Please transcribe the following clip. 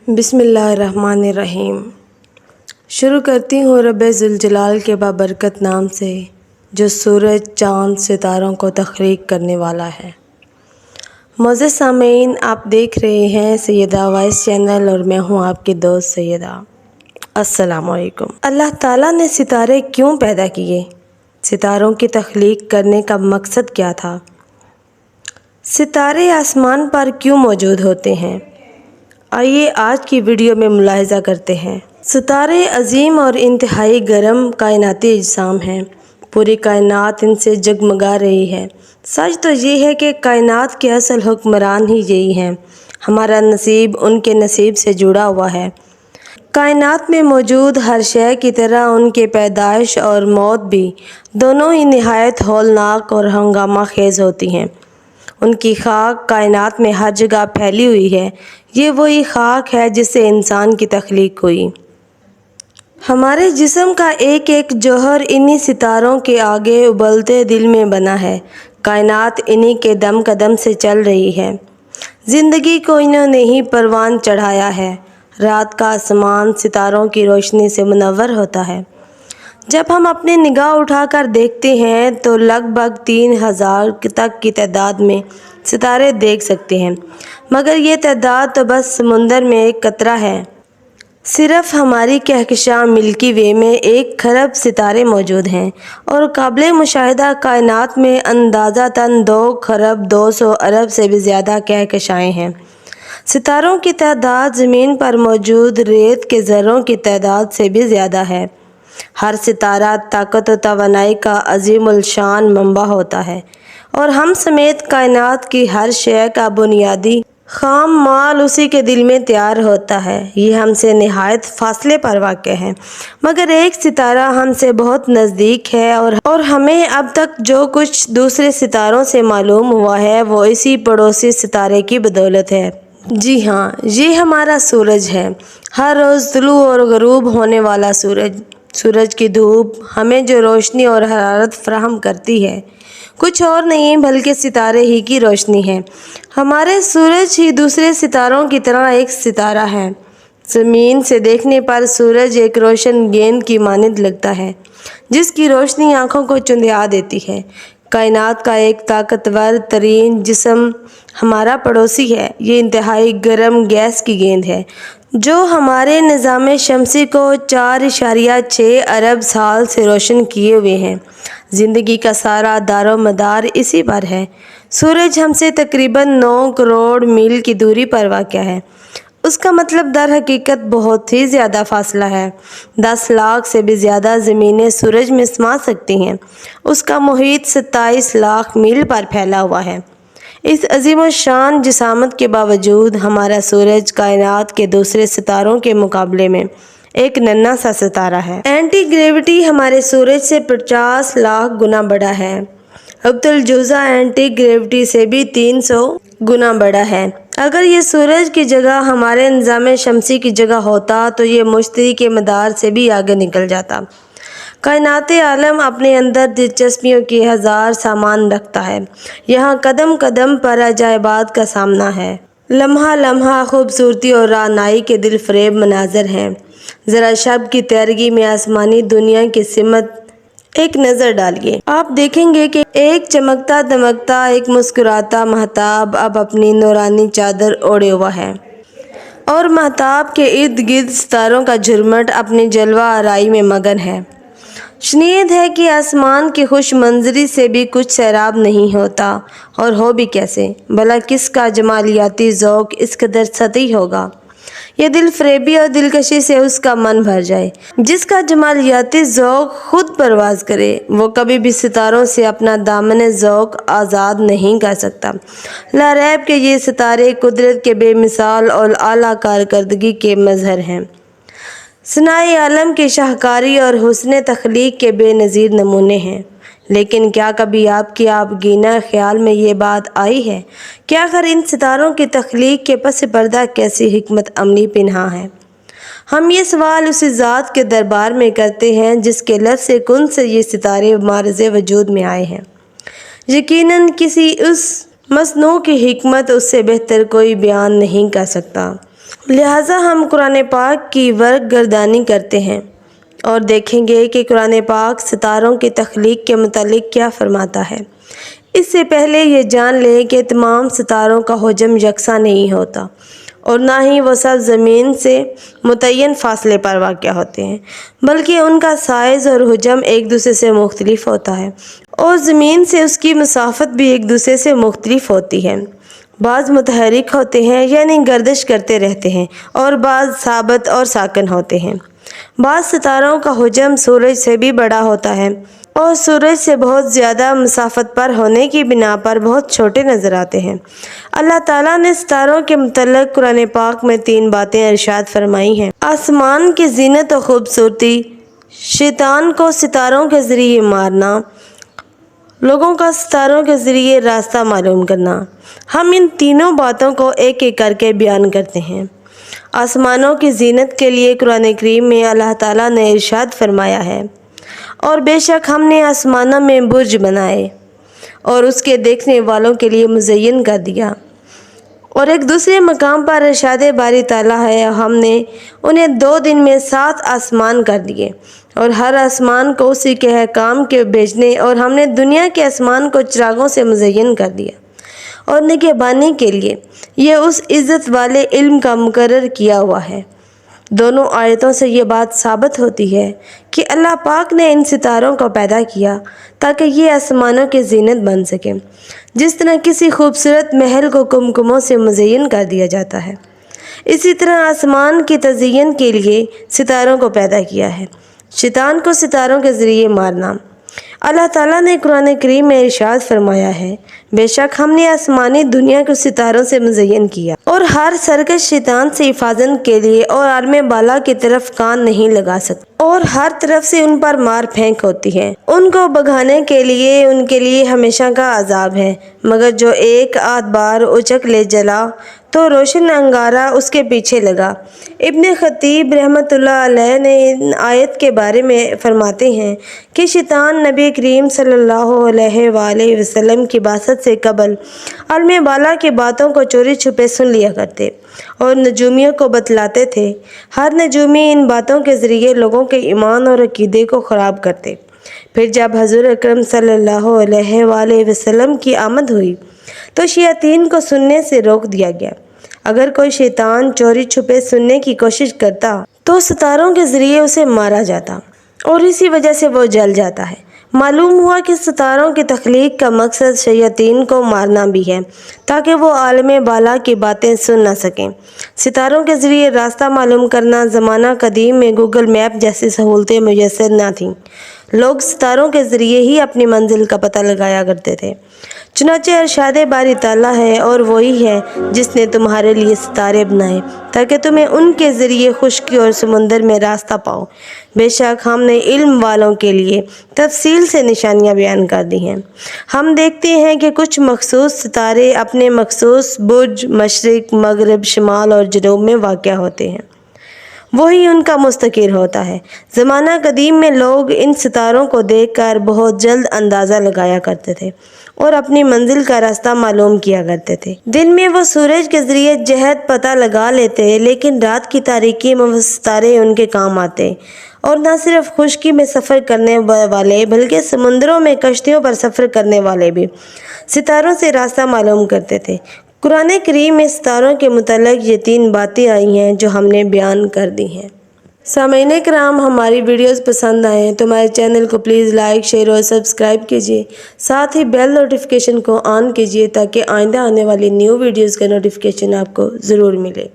بسم اللہ الرحمن الرحیم۔ شروع کرتی ہوں رب ذوالجلال کے بابرکت نام سے جو سورج، چاند، ستاروں کو تخلیق کرنے والا ہے۔ معزز سامعین، آپ دیکھ رہے ہیں سیدہ وائس چینل اور میں ہوں آپ کی دوست سیدہ۔ السلام علیکم۔ اللہ تعالیٰ نے ستارے کیوں پیدا کیے؟ ستاروں کی تخلیق کرنے کا مقصد کیا تھا؟ ستارے آسمان پر کیوں موجود ہوتے ہیں؟ آئیے آج کی ویڈیو میں ملاحظہ کرتے ہیں۔ ستارے عظیم اور انتہائی گرم کائناتی اجسام ہیں۔ پوری کائنات ان سے جگمگا رہی ہے۔ سچ تو یہ ہے کہ کائنات کے اصل حکمران ہی یہی ہیں۔ ہمارا نصیب ان کے نصیب سے جڑا ہوا ہے۔ کائنات میں موجود ہر شے کی طرح ان کی پیدائش اور موت بھی دونوں ہی نہایت ہولناک اور ہنگامہ خیز ہوتی ہیں۔ ان کی خاک کائنات میں ہر جگہ پھیلی ہوئی ہے۔ یہ وہی خاک ہے جس سے انسان کی تخلیق ہوئی۔ ہمارے جسم کا ایک ایک جوہر انہی ستاروں کے آگے ابلتے دل میں بنا ہے۔ کائنات انہی کے دم قدم سے چل رہی ہے۔ زندگی کو انہوں نے ہی پروان چڑھایا ہے۔ رات کا آسمان ستاروں کی روشنی سے منور ہوتا ہے۔ جب ہم اپنی نگاہ اٹھا کر دیکھتے ہیں تو لگ بھگ 3000 تک کی تعداد میں ستارے دیکھ سکتے ہیں، مگر یہ تعداد تو بس سمندر میں ایک قطرہ ہے۔ صرف ہماری کہکشاں ملکی وے میں 1 کھرب ستارے موجود ہیں اور قابل مشاہدہ کائنات میں اندازہً 2 کھرب 200 ارب سے بھی زیادہ کہکشائیں ہیں۔ ستاروں کی تعداد زمین پر موجود ریت کے ذروں کی تعداد سے بھی زیادہ ہے۔ ہر ستارہ طاقت و توانائی کا عظیم الشان منبع ہوتا ہے اور ہم سمیت کائنات کی ہر شے کا بنیادی خام مال اسی کے دل میں تیار ہوتا ہے۔ یہ ہم سے نہایت فاصلے پر واقع ہے، مگر ایک ستارہ ہم سے بہت نزدیک ہے اور ہمیں اب تک جو کچھ دوسرے ستاروں سے معلوم ہوا ہے وہ اسی پڑوسی ستارے کی بدولت ہے۔ جی ہاں، یہ ہمارا سورج ہے، ہر روز طلوع اور غروب ہونے والا سورج۔ سورج کی دھوپ ہمیں جو روشنی اور حرارت فراہم کرتی ہے کچھ اور نہیں بلکہ ستارے ہی کی روشنی ہے۔ ہمارے سورج ہی دوسرے ستاروں کی طرح ایک ستارہ ہے۔ زمین سے دیکھنے پر سورج ایک روشن گیند کی مانند لگتا ہے جس کی روشنی آنکھوں کو چندھیا دیتی ہے۔ کائنات کا ایک طاقتور ترین جسم ہمارا پڑوسی ہے۔ یہ انتہائی گرم گیس کی گیند ہے جو ہمارے نظام شمسی کو 4.6 ارب سال سے روشن کیے ہوئے ہے۔ زندگی کا سارا دار و مدار اسی پر ہے۔ سورج ہم سے تقریباً 9 کروڑ میل کی دوری پر واقع ہے۔ اس کا مطلب در حقیقت بہت ہی زیادہ فاصلہ ہے۔ 10 لاکھ سے بھی زیادہ زمینیں سورج میں سما سکتی ہیں۔ اس کا محیط 27 لاکھ میل پر پھیلا ہوا ہے۔ اس عظیم الشان جسامت کے باوجود ہمارا سورج کائنات کے دوسرے ستاروں کے مقابلے میں ایک ننھا سا ستارہ ہے۔ اینٹی گریوٹی ہمارے سورج سے 50 لاکھ گنا بڑا ہے۔ عبد الجوزہ اینٹی گریوٹی سے بھی 300 گنا بڑا ہے۔ اگر یہ سورج کی جگہ ہمارے نظام شمسی کی جگہ ہوتا تو یہ مشتری کے مدار سے بھی آگے نکل جاتا۔ کائنات عالم اپنے اندر دلچسپیوں کے 1000 سامان رکھتا ہے۔ یہاں قدم قدم پر عجائبات کا سامنا ہے۔ لمحہ لمحہ خوبصورتی اور رعنائی کے دل فریب مناظر ہیں۔ ذرا شب کی تیرگی میں آسمانی دنیا کی سمت ایک نظر ڈالیے۔ آپ دیکھیں گے کہ ایک چمکتا دمکتا، ایک مسکراتا مہتاب اب اپنی نورانی چادر اوڑھے ہوا ہے اور مہتاب کے ارد گرد ستاروں کا جھرمٹ اپنی جلوہ آرائی میں مگن ہے۔ شنید ہے کہ آسمان کی خوش منظری سے بھی کچھ سیراب نہیں ہوتا، اور ہو بھی کیسے؟ بھلا کس کا جمالیاتی ذوق اس قدر سطحی ہوگا؟ یہ دل فریبی اور دلکشی سے اس کا من بھر جائے۔ جس کا جمالیاتی ذوق خود پرواز کرے وہ کبھی بھی ستاروں سے اپنا دامن ذوق آزاد نہیں کر سکتا۔ لا ریب کہ یہ ستارے قدرت کے بے مثال اور اعلیٰ کارکردگی کے مظہر ہیں۔ صنائع عالم کی شاہکاری اور حسن تخلیق کے بے نظیر نمونے ہیں۔ لیکن کیا کبھی آپ کی آبگینہ خیال میں یہ بات آئی ہے کہ آخر ان ستاروں کی تخلیق کے پس پردہ کیسی حکمت عملی پنہاں ہے؟ ہم یہ سوال اسی ذات کے دربار میں کرتے ہیں جس کے لفظ کن سے یہ ستارے معرض وجود میں آئے ہیں۔ یقیناً کسی اس مصنوع کی حکمت اس سے بہتر کوئی بیان نہیں کر سکتا۔ لہٰذا ہم قرآن پاک کی ورق گردانی کرتے ہیں اور دیکھیں گے کہ قرآن پاک ستاروں کی تخلیق کے متعلق کیا فرماتا ہے۔ اس سے پہلے یہ جان لیں کہ تمام ستاروں کا حجم یکساں نہیں ہوتا اور نہ ہی وہ سب زمین سے متعین فاصلے پر واقع ہوتے ہیں، بلکہ ان کا سائز اور حجم ایک دوسرے سے مختلف ہوتا ہے اور زمین سے اس کی مسافت بھی ایک دوسرے سے مختلف ہوتی ہے۔ بعض متحرک ہوتے ہیں یعنی گردش کرتے رہتے ہیں اور بعض ثابت اور ساکن ہوتے ہیں۔ بعض ستاروں کا حجم سورج سے بھی بڑا ہوتا ہے اور سورج سے بہت زیادہ مسافت پر ہونے کی بنا پر بہت چھوٹے نظر آتے ہیں۔ اللہ تعالیٰ نے ستاروں کے متعلق قرآن پاک میں 3 باتیں ارشاد فرمائی ہیں۔ آسمان کی زینت و خوبصورتی، شیطان کو ستاروں کے ذریعے مارنا، لوگوں کا ستاروں کے ذریعے راستہ معلوم کرنا۔ ہم ان تینوں باتوں کو ایک ایک کر کے بیان کرتے ہیں۔ آسمانوں کی زینت کے لیے قرآن کریم میں اللہ تعالیٰ نے ارشاد فرمایا ہے، اور بے شک ہم نے آسمانوں میں برج بنائے اور اس کے دیکھنے والوں کے لیے مزین کر دیا۔ اور ایک دوسرے مقام پر ارشاد باری تعالیٰ ہے، ہم نے انہیں 2 دن میں 7 آسمان کر دیے اور ہر آسمان کو اسی کے احکام کے بھیجنے، اور ہم نے دنیا کے آسمان کو چراغوں سے مزین کر دیا اور نگہبانی کے لیے یہ اس عزت والے علم کا مقرر کیا ہوا ہے۔ دونوں آیتوں سے یہ بات ثابت ہوتی ہے کہ اللہ پاک نے ان ستاروں کو پیدا کیا تاکہ یہ آسمانوں کی زینت بن سکے، جس طرح کسی خوبصورت محل کو کمکموں سے مزین کر دیا جاتا ہے، اسی طرح آسمان کی تزئین کے لیے ستاروں کو پیدا کیا ہے۔ شیطان کو ستاروں کے ذریعے مارنا۔ اللہ تعالیٰ نے قرآن کریم میں ارشاد فرمایا ہے، بے شک ہم نے آسمانی دنیا کو ستاروں سے مزین کیا اور ہر سرکش شیطان سے حفاظت کے لیے اور عالم بالا کی طرف کان نہیں لگا سکتے، اور ہر طرف سے ان پر مار پھینک ہوتی ہے۔ ان کو بھگانے کے لیے ہمیشہ کا عذاب ہے، مگر جو ایک آدھ بار اچک لے جلا تو روشن انگارہ اس کے پیچھے لگا۔ ابن خطیب رحمۃ اللہ علیہ نے ان آیت کے بارے میں فرماتے ہیں کہ شیطان نبی کریم صلی اللہ علیہ وآلہ وسلم کی بعثت سے قبل عالم بالا کی باتوں کو چوری چھپے سن لیا کرتے اور نجومیوں کو بتلاتے تھے۔ ہر نجومی ان باتوں کے ذریعے لوگوں کے ایمان اور عقیدے کو خراب کرتے۔ پھر جب حضور اکرم صلی اللہ علیہ وآلہ وسلم کی آمد ہوئی تو شیاطین کو سننے سے روک دیا گیا۔ اگر کوئی شیطان چوری چھپے سننے کی کوشش کرتا تو ستاروں کے ذریعے اسے مارا جاتا اور اسی وجہ سے وہ جل جاتا ہے۔ معلوم ہوا کہ ستاروں کی تخلیق کا مقصد شیاطین کو مارنا بھی ہے تاکہ وہ عالم بالا کی باتیں سن نہ سکیں۔ ستاروں کے ذریعے راستہ معلوم کرنا زمانہ قدیم میں گوگل میپ جیسی سہولتیں میسر نہ تھیں۔ لوگ ستاروں کے ذریعے ہی اپنی منزل کا پتہ لگایا کرتے تھے۔ چنانچہ ارشاد باری تعالیٰ ہے، اور وہی ہے جس نے تمہارے لیے ستارے بنائے تاکہ تمہیں ان کے ذریعے خشکی اور سمندر میں راستہ پاؤ۔ بے شک ہم نے علم والوں کے لیے تفصیل سے نشانیاں بیان کر دی ہیں۔ ہم دیکھتے ہیں کہ کچھ مخصوص ستارے اپنے مخصوص برج مشرق، مغرب، شمال اور جنوب میں واقع ہوتے ہیں، وہی ان کا مستقر ہوتا ہے۔ زمانہ قدیم میں لوگ ان ستاروں کو دیکھ کر بہت جلد اندازہ لگایا کرتے تھے اور اپنی منزل کا راستہ معلوم کیا کرتے تھے۔ دن میں وہ سورج کے ذریعے جہت پتہ لگا لیتے، لیکن رات کی تاریکی میں وہ ستارے ان کے کام آتے، اور نہ صرف خشکی میں سفر کرنے والے بلکہ سمندروں میں کشتیوں پر سفر کرنے والے بھی ستاروں سے راستہ معلوم کرتے تھے۔ قرآن کریم میں ستاروں کے متعلق یہ 3 باتیں آئی ہیں جو ہم نے بیان کر دی ہیں۔ سامعین کرام، ہماری ویڈیوز پسند آئیں تو ہمارے چینل کو پلیز لائک، شیئر اور سبسکرائب کیجیے، ساتھ ہی بیل نوٹیفیکیشن کو آن کیجیے تاکہ آئندہ آنے والی نیو ویڈیوز کا نوٹیفیکیشن آپ کو ضرور ملے۔